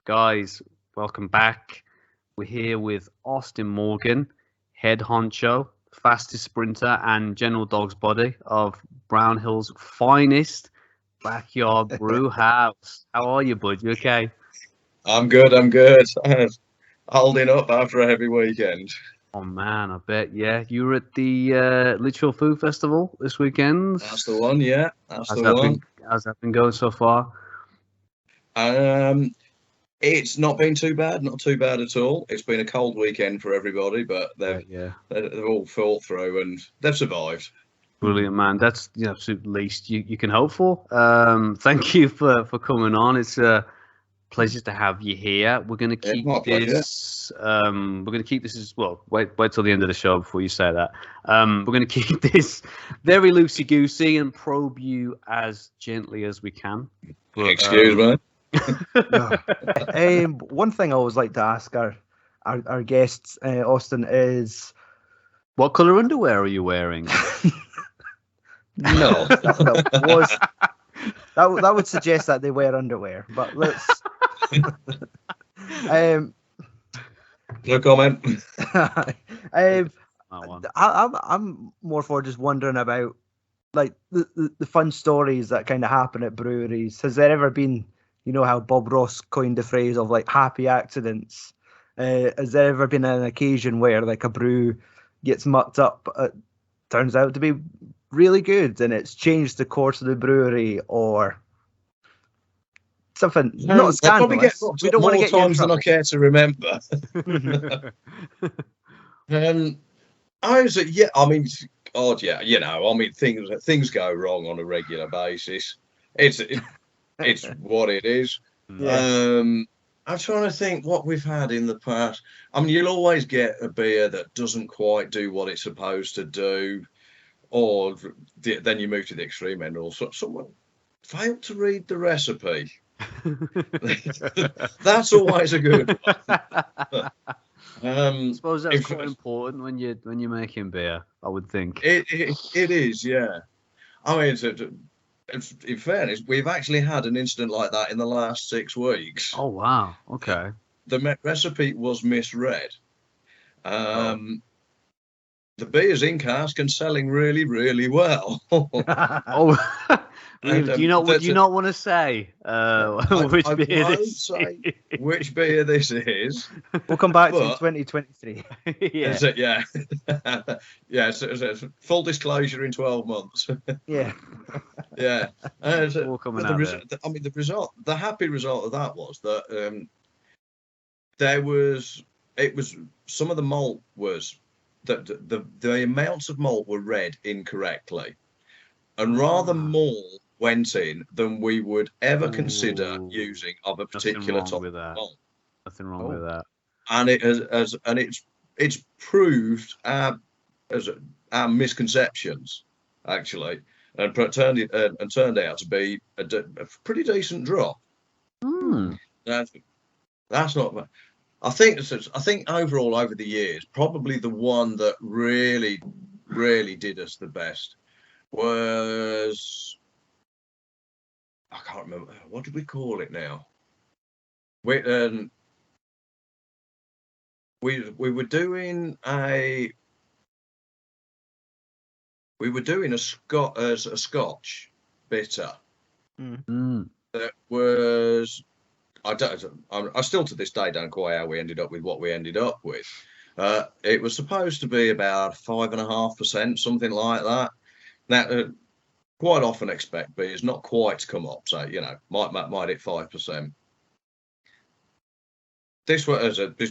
Guys, welcome back. We're here with Austen Morgan, head honcho, fastest sprinter, and general dog's body of Brown Hill's finest Backyard Brewhouse. How are you, bud? You okay? I'm good. I'm good. Holding up after a heavy weekend. Oh man, I bet. Yeah, you were at the Lichfield Food Festival this weekend. That's the one. Yeah, that's How's the that one. been? How's that been going so far? It's not been too bad. Not too bad at all. It's been a cold weekend for everybody, but they've all fought through and they've survived. Brilliant, man. That's the absolute least you can hope for. Thank you for coming on. It's a pleasure to have you here. We're going to keep this. We're going to keep this as well. Wait till the end of the show before you say that. We're going to keep this very loosey goosey and probe you as gently as we can. But, excuse me. One thing I always like to ask our guests, Austen, is what colour underwear are you wearing? No, that would suggest that they wear underwear. But let's. No comment. I'm more for just wondering about like the fun stories that kind of happen at breweries. Has there ever been, you know, how Bob Ross coined the phrase of like happy accidents? Has there ever been an occasion where like a brew gets mucked up, turns out to be really good, and it's changed the course of the brewery, or something not scandalous? We don't want to get times than I care to remember. Things go wrong on a regular basis. It's what it is. Yeah. I'm trying to think what we've had in the past. I mean, you'll always get a beer that doesn't quite do what it's supposed to do, or then you move to the extreme end. Or someone failed to read the recipe. That's always a good one. I suppose that's quite important when you're making beer, I would think. It is, yeah. I mean, in fairness, we've actually had an incident like that in the last 6 weeks. Oh wow! Okay. The recipe was misread. The beer's in cask and selling really, really well. Do you not want to say which beer this is? Which beer this is. We'll come back to 2023. Yeah. Yeah. So full disclosure in 12 months. Yeah. Yeah. The happy result of that was that some of the malt was that the amounts of malt were read incorrectly, and rather more went in than we would ever consider using of a particular type of malt. Nothing wrong with that. And it's proved our misconceptions actually, and turned out to be a pretty decent drop. That's not bad. I think overall over the years, probably the one that really, really did us the best was, I can't remember, what did we call it now? We were doing a Scotch bitter that was. I still to this day don't quite how we ended up with what we ended up with. It was supposed to be about 5.5%, something like that. Now, quite often expect beers not quite to come up, so might hit 5%. This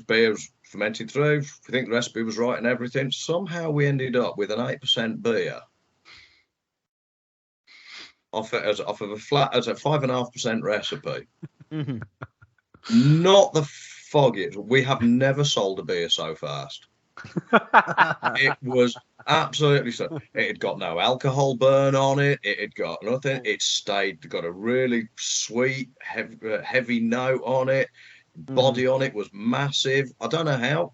beer was fermented through. I think the recipe was right and everything. Somehow we ended up with an 8% beer off of a 5.5% recipe. Not the foggiest. We have never sold a beer so fast. It was absolutely so. It had got no alcohol burn on it. It had got nothing. It got a really sweet, heavy note on it. Body on it was massive. I don't know how.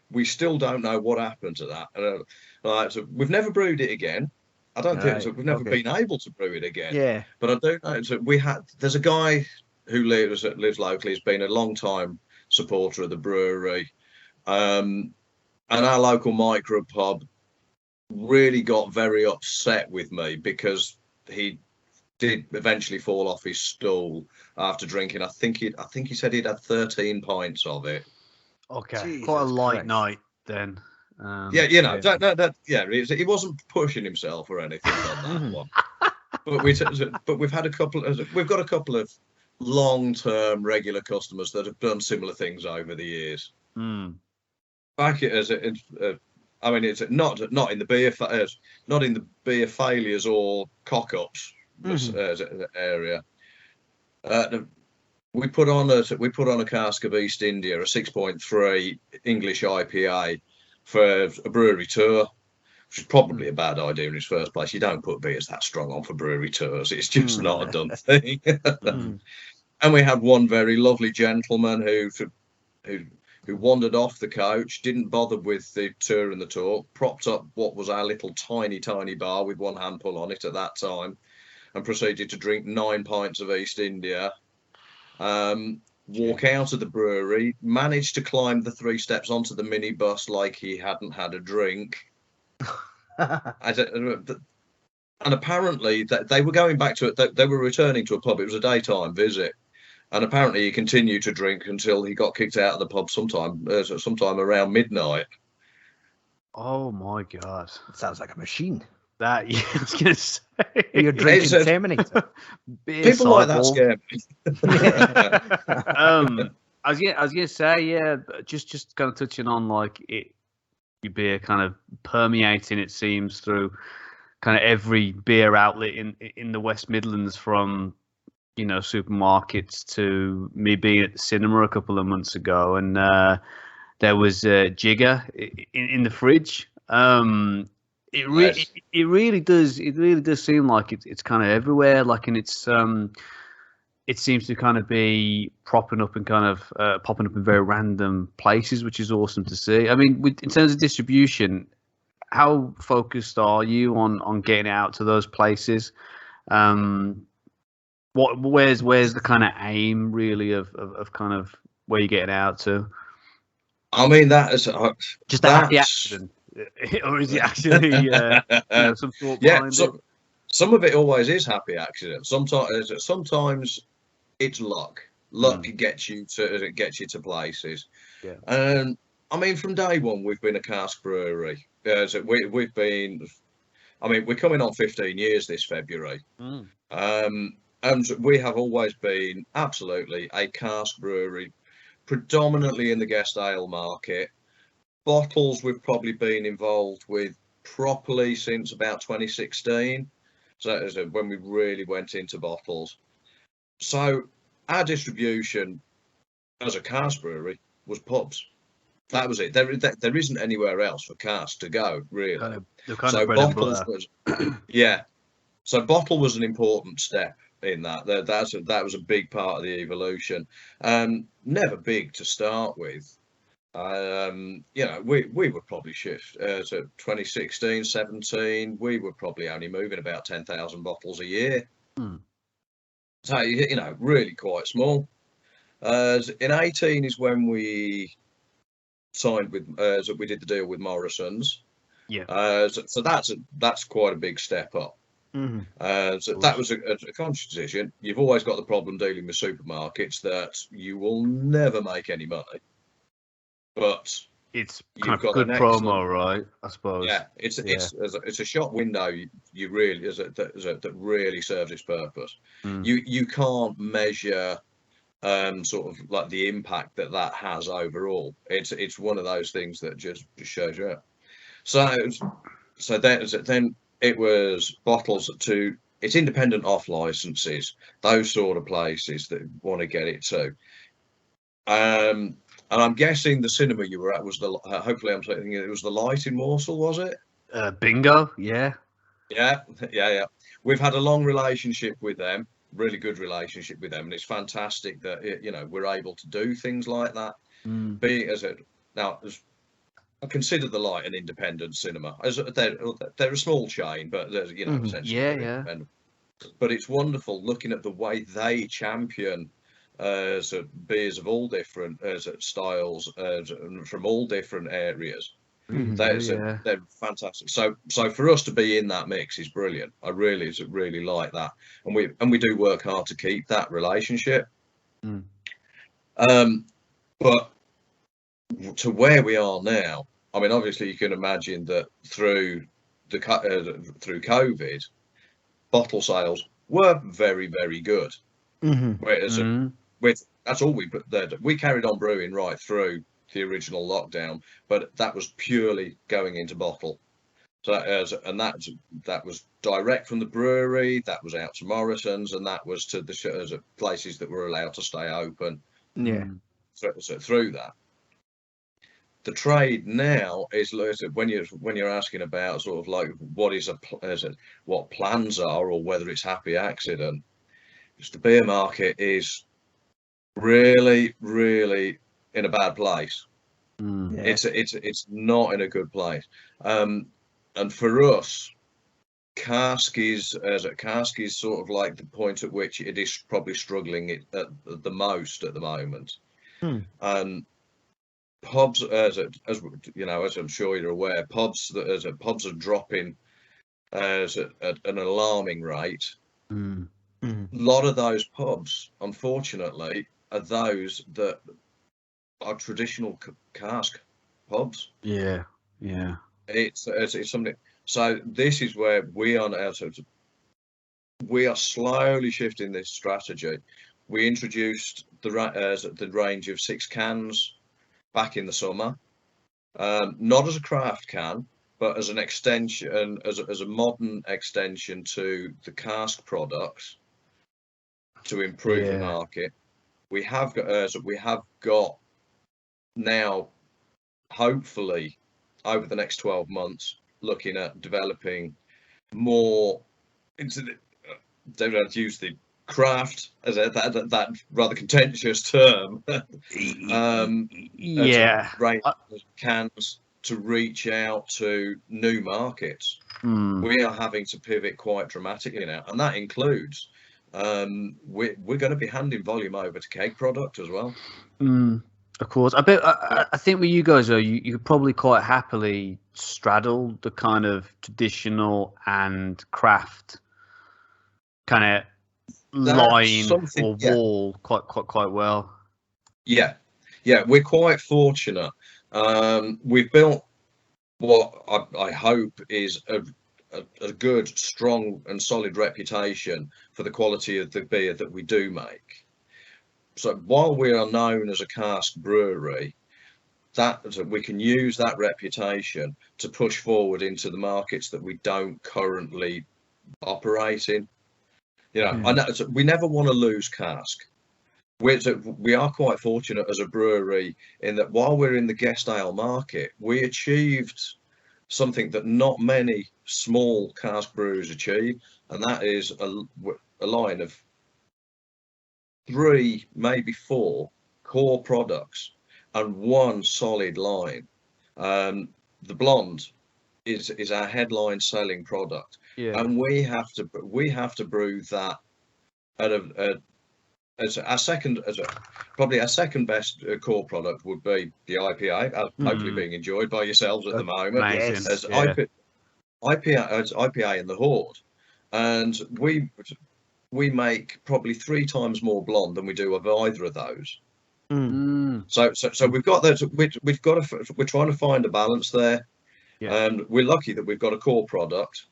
We still don't know what happened to that. So we've never brewed it again. I don't think so. We've never been able to brew it again. Yeah. But I do know. So there's a guy who lives locally, has been a long time supporter of the brewery. And our local micro pub really got very upset with me because he did eventually fall off his stool after drinking. I think he said he'd had 13 pints of it. Okay, Jesus quite a light Christ. night then. Yeah, you know, he wasn't pushing himself or anything on that one. But we've had we've got a couple of long-term regular customers that have done similar things over the years. Back as I mean, it's not in the beer failures or cock-ups area. We put on a cask of East India, a 6.3 English IPA for a brewery tour, which is probably a bad idea in its first place. You don't put beers that strong on for brewery tours. It's just not a done thing. And we had one very lovely gentleman who wandered off the coach, didn't bother with the tour and the talk, propped up what was our little tiny bar with one handful on it at that time, and proceeded to drink 9 pints of East India. Walk out of the brewery, managed to climb the 3 steps onto the minibus like he hadn't had a drink. And apparently they were going back to it. They were returning to a pub. It was a daytime visit, and apparently he continued to drink until he got kicked out of the pub sometime around midnight. Oh my God! It sounds like a machine. I was gonna say you're drinking Terminator. People like that scare me. I was gonna say, yeah, just kind of touching on like your beer kind of permeating, it seems, through kind of every beer outlet in the West Midlands, from supermarkets to me being at the cinema a couple of months ago, and there was Jigger in the fridge. It really does seem like it's kind of everywhere, like, and it seems to kind of be popping up in very random places, which is awesome to see. I mean, in terms of distribution, how focused are you on getting out to those places? Where's the kind of aim really of kind of where you're getting out to? I mean, that is just a happy accident, or is it actually some thought behind it? Some of it always is happy accident. Sometimes it's luck. Luck gets you to places. Yeah. I mean, from day one, we've been a cask brewery. We've been. I mean, we're coming on 15 years this February. And we have always been absolutely a cask brewery, predominantly in the guest ale market. Bottles we've probably been involved with properly since about 2016. So when we really went into bottles. So our distribution as a cask brewery was pubs. That was it. There isn't anywhere else for cask to go, really. So bottles was, yeah. So bottle was an important step in that. That was a big part of the evolution. Never big to start with. We would probably shift to 2016, 17. We were probably only moving about 10,000 bottles a year. So really quite small. In 18 is when we signed with. So we did the deal with Morrison's. Yeah. So that's quite a big step up. So that was a conscious decision. You've always got the problem dealing with supermarkets that you will never make any money. But it's kind of good promo, right? I suppose. Yeah, it's a shop window. You really that really serves its purpose. You can't measure sort of like the impact that has overall. It's one of those things that just shows you up. So then it was bottles to it's independent off licenses, those sort of places that want to get it to. And I'm guessing the cinema you were at was hopefully I'm saying it was the Light in Morsel, was it? Bingo, yeah. Yeah. We've had a long relationship with them, really good relationship with them, and it's fantastic that we're able to do things like that. I consider the Light an independent cinema. They're a small chain, but essentially independent. But it's wonderful looking at the way they champion so beers of all different styles from all different areas. They're fantastic. So for us to be in that mix is brilliant. I really like that, and we do work hard to keep that relationship. But to where we are now, I mean, obviously you can imagine that through COVID, bottle sales were very, very good. Whereas that's all we carried on brewing right through the original lockdown, but that was purely going into bottle. So that was direct from the brewery, that was out to Morrison's, and that was to the places that were allowed to stay open. So through that, the trade now is when you're asking about sort of like what plans are or whether it's happy accident. The beer market is really, really in a bad place. It's not in a good place. And for us, cask is sort of like the point at which it is probably struggling at the most at the moment. And pubs, as you know, as I'm sure you're aware, pubs are dropping at an alarming rate. A lot of those pubs, unfortunately, are those that are traditional cask pubs. It's something. So this is where we are now. We are slowly shifting this strategy. We introduced the range of 6 cans back in the summer, not as a craft can, but as an extension, as a modern extension to the cask products to improve the market. We have got now, hopefully, over the next 12 months, looking at developing more. Don't use the craft as that rather contentious term. Range of cans to reach out to new markets. We are having to pivot quite dramatically now, and that includes we're going to be handing volume over to keg product as well. Of course, I think with you guys though, you probably quite happily straddle the kind of traditional and craft kind of line or wall quite well. Yeah, we're quite fortunate. We've built what I hope is a good, strong and solid reputation for the quality of the beer that we do make. So while we are known as a cask brewery, we can use that reputation to push forward into the markets that we don't currently operate in. You know, I know we never want to lose cask. We are quite fortunate as a brewery in that while we're in the guest ale market, we achieved something that not many small cask brewers achieve, and that is a line of 3, maybe 4 core products and 1 solid line. The blonde is our headline selling product, and we have to brew that probably our second best core product would be the IPA, hopefully being enjoyed by yourselves at the moment. As IPA in the Horde, and we make probably 3 times more blonde than we do of either of those. So we've got that. We're trying to find a balance there, and we're lucky that we've got a core product.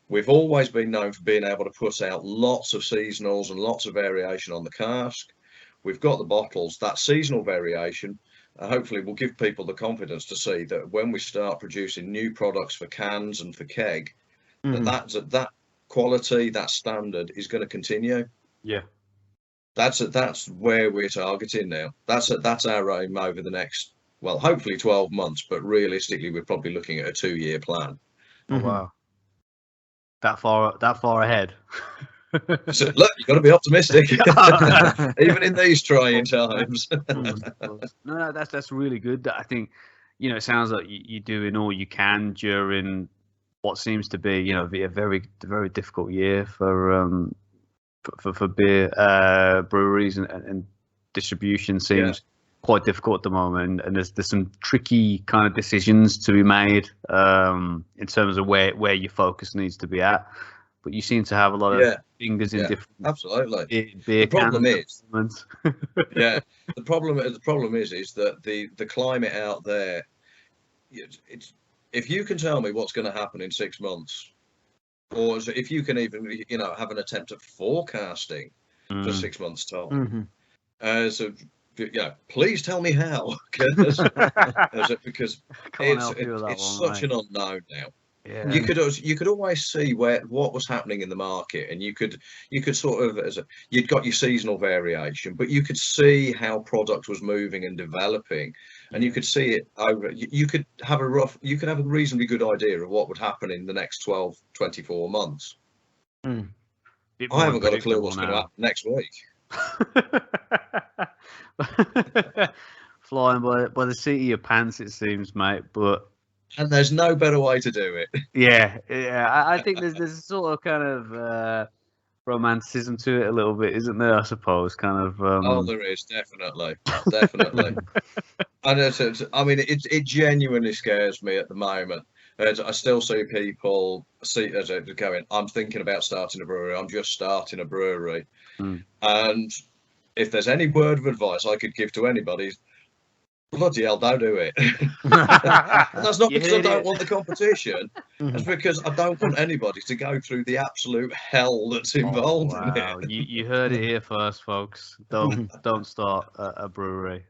We've always been known for being able to put out lots of seasonals and lots of variation on the cask. We've got the bottles. That seasonal variation hopefully will give people the confidence to see that when we start producing new products for cans and for keg, that quality, that standard is going to continue. That's where we're targeting now. That's our aim over the next, well, hopefully 12 months, but realistically we're probably looking at a 2-year plan. Oh wow, that far ahead. So, look, you've got to be optimistic, even in these trying times. No, that's really good. I think, you know, it sounds like you're doing all you can during what seems to be, you know, a very difficult year for for beer breweries and distribution seems quite difficult at the moment, and there's some tricky kind of decisions to be made in terms of where your focus needs to be at. But you seem to have a lot of fingers in different. Absolutely. Beer the problem is, yeah. The problem is that the climate out there. It's if you can tell me what's going to happen in 6 months, or if you can even have an attempt at forecasting for 6 months' time. So please tell me how, because it's such an unknown now. Yeah. You could always see what was happening in the market, and you could sort of you'd got your seasonal variation, but you could see how product was moving and developing, and you could see it over. You could have a reasonably good idea of what would happen in the next 12, 24 months. I haven't got a clue what's going to happen next week. Flying by the seat of your pants, it seems, mate. And there's no better way to do it. Yeah. I think there's a sort of kind of romanticism to it a little bit, isn't there? I suppose, kind of. Oh, there is definitely. And it genuinely scares me at the moment. I still see people going, I'm thinking about starting a brewery. I'm just starting a brewery. And if there's any word of advice I could give to anybody, bloody hell, don't do it. That's not because I don't want the competition. It's because I don't want anybody to go through the absolute hell that's involved in it. You heard it here first, folks. Don't start a brewery.